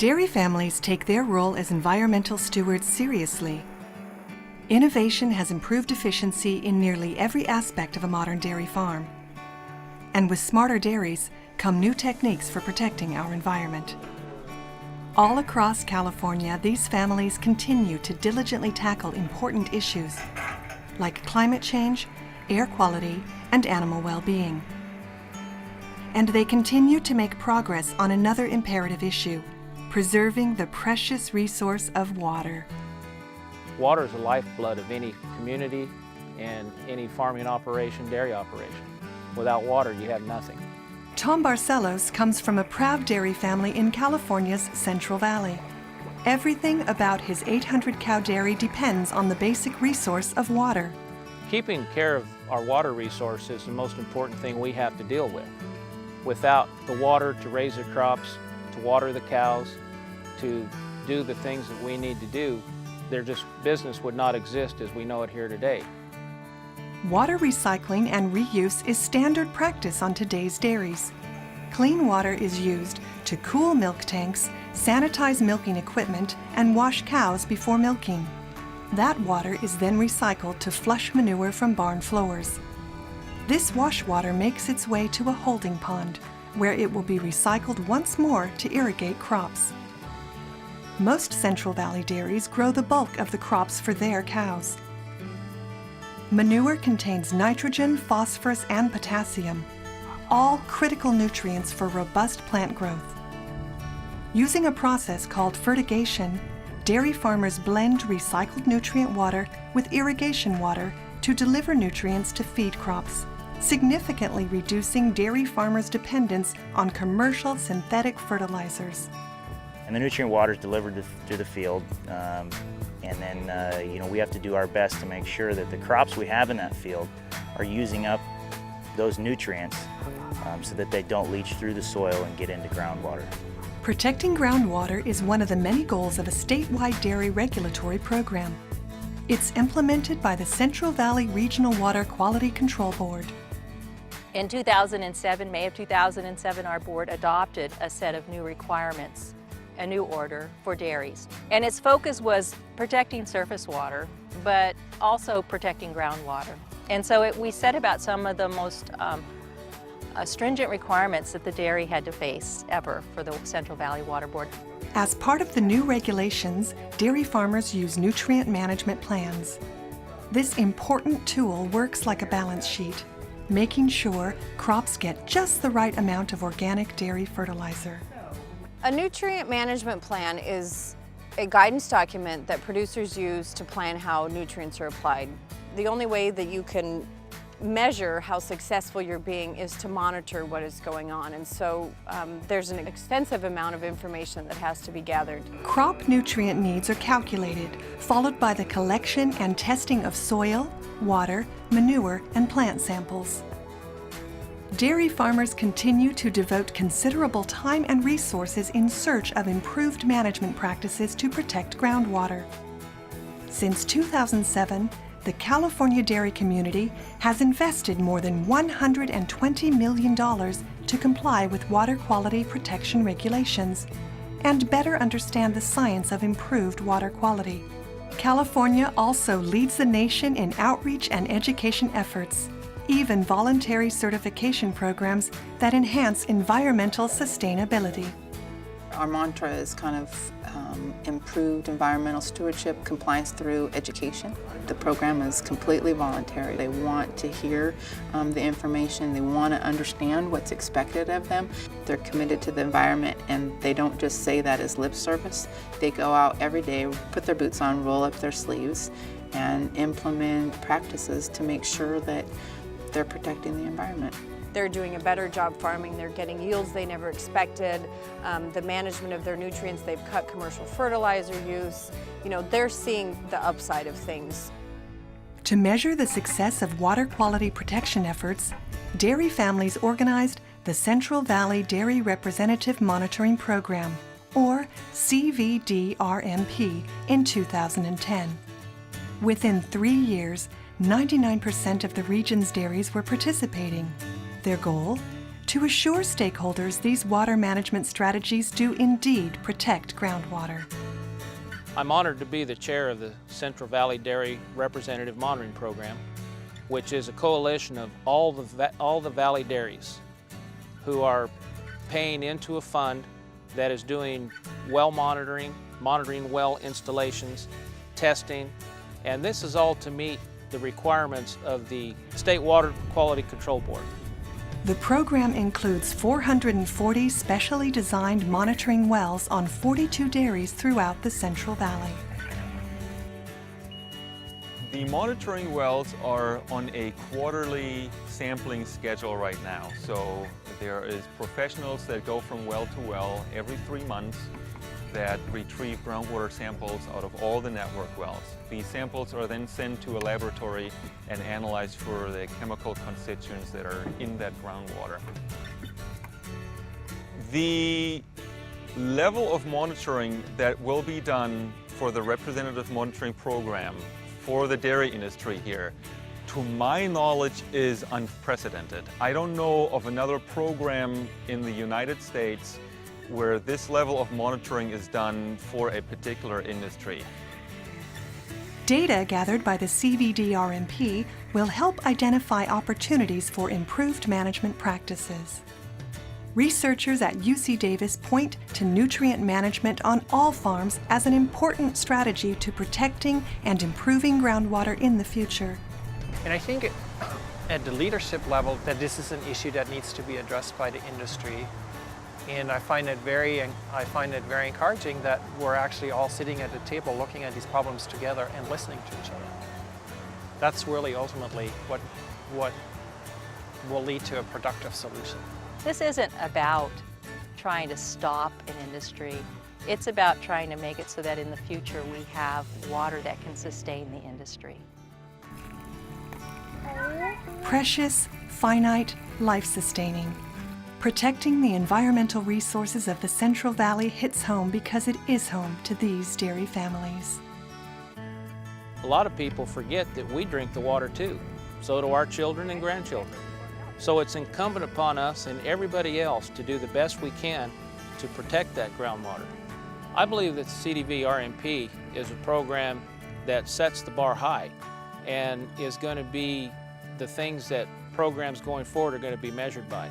Dairy families take their role as environmental stewards seriously. Innovation has improved efficiency in nearly every aspect of a modern dairy farm. And with smarter dairies come new techniques for protecting our environment. All across California, these families continue to diligently tackle important issues like climate change, air quality, and animal well-being. And they continue to make progress on another imperative issue, preserving the precious resource of water. Water is the lifeblood of any community and any farming operation, dairy operation. Without water, you have nothing. Tom Barcelos comes from a proud dairy family in California's Central Valley. Everything about his 800-cow dairy depends on the basic resource of water. Keeping care of our water resource is the most important thing we have to deal with. Without the water to raise the crops, to water the cows, to do the things that we need to do, business would not exist as we know it here today. Water recycling and reuse is standard practice on today's dairies. Clean water is used to cool milk tanks, sanitize milking equipment, and wash cows before milking. That water is then recycled to flush manure from barn floors. This wash water makes its way to a holding pond, where it will be recycled once more to irrigate crops. Most Central Valley dairies grow the bulk of the crops for their cows. Manure contains nitrogen, phosphorus, and potassium, all critical nutrients for robust plant growth. Using a process called fertigation, dairy farmers blend recycled nutrient water with irrigation water to deliver nutrients to feed crops, significantly reducing dairy farmers' dependence on commercial synthetic fertilizers. And the nutrient water is delivered to the field, and then we have to do our best to make sure that the crops we have in that field are using up those nutrients so that they don't leach through the soil and get into groundwater. Protecting groundwater is one of the many goals of a statewide dairy regulatory program. It's implemented by the Central Valley Regional Water Quality Control Board. In 2007, May of 2007, our board adopted a set of new requirements, a new order for dairies. And its focus was protecting surface water, but also protecting groundwater. And so we set about some of the most stringent requirements that the dairy had to face ever for the Central Valley Water Board. As part of the new regulations, dairy farmers use nutrient management plans. This important tool works like a balance sheet, making sure crops get just the right amount of organic dairy fertilizer. A nutrient management plan is a guidance document that producers use to plan how nutrients are applied. The only way that you can measure how successful you're being is to monitor what is going on. And so there's an extensive amount of information that has to be gathered. Crop nutrient needs are calculated, followed by the collection and testing of soil, water, manure, and plant samples. Dairy farmers continue to devote considerable time and resources in search of improved management practices to protect groundwater. Since 2007, the California dairy community has invested more than $120 million to comply with water quality protection regulations and better understand the science of improved water quality. California also leads the nation in outreach and education efforts, even voluntary certification programs that enhance environmental sustainability. Our mantra is kind of improved environmental stewardship compliance through education. The program is completely voluntary. They want to hear the information, they want to understand what's expected of them. They're committed to the environment, and they don't just say that as lip service. They go out every day, put their boots on, roll up their sleeves, and implement practices to make sure that they're protecting the environment. They're doing a better job farming, they're getting yields they never expected, the management of their nutrients, they've cut commercial fertilizer use. They're seeing the upside of things. To measure the success of water quality protection efforts, dairy families organized the Central Valley Dairy Representative Monitoring Program, or CVDRMP, in 2010. Within 3 years, 99% of the region's dairies were participating. Their goal? To assure stakeholders these water management strategies do indeed protect groundwater. I'm honored to be the chair of the Central Valley Dairy Representative Monitoring Program, which is a coalition of all the valley dairies who are paying into a fund that is doing well monitoring well installations, testing, and this is all to meet the requirements of the State Water Quality Control Board. The program includes 440 specially designed monitoring wells on 42 dairies throughout the Central Valley. The monitoring wells are on a quarterly sampling schedule right now. So there is professionals that go from well to well every 3 months that retrieve groundwater samples out of all the network wells. These samples are then sent to a laboratory and analyzed for the chemical constituents that are in that groundwater. The level of monitoring that will be done for the representative monitoring program for the dairy industry here, to my knowledge, is unprecedented. I don't know of another program in the United States where this level of monitoring is done for a particular industry. Data gathered by the CVD-RMP will help identify opportunities for improved management practices. Researchers at UC Davis point to nutrient management on all farms as an important strategy to protecting and improving groundwater in the future. And I think at the leadership level that this is an issue that needs to be addressed by the industry. And I find it very encouraging that we're actually all sitting at the table looking at these problems together and listening to each other. That's really ultimately what will lead to a productive solution. This isn't about trying to stop an industry. It's about trying to make it so that in the future we have water that can sustain the industry. Precious, finite, life-sustaining. Protecting the environmental resources of the Central Valley hits home because it is home to these dairy families. A lot of people forget that we drink the water too. So do our children and grandchildren. So it's incumbent upon us and everybody else to do the best we can to protect that groundwater. I believe that the CDV-RMP is a program that sets the bar high and is going to be the things that programs going forward are going to be measured by.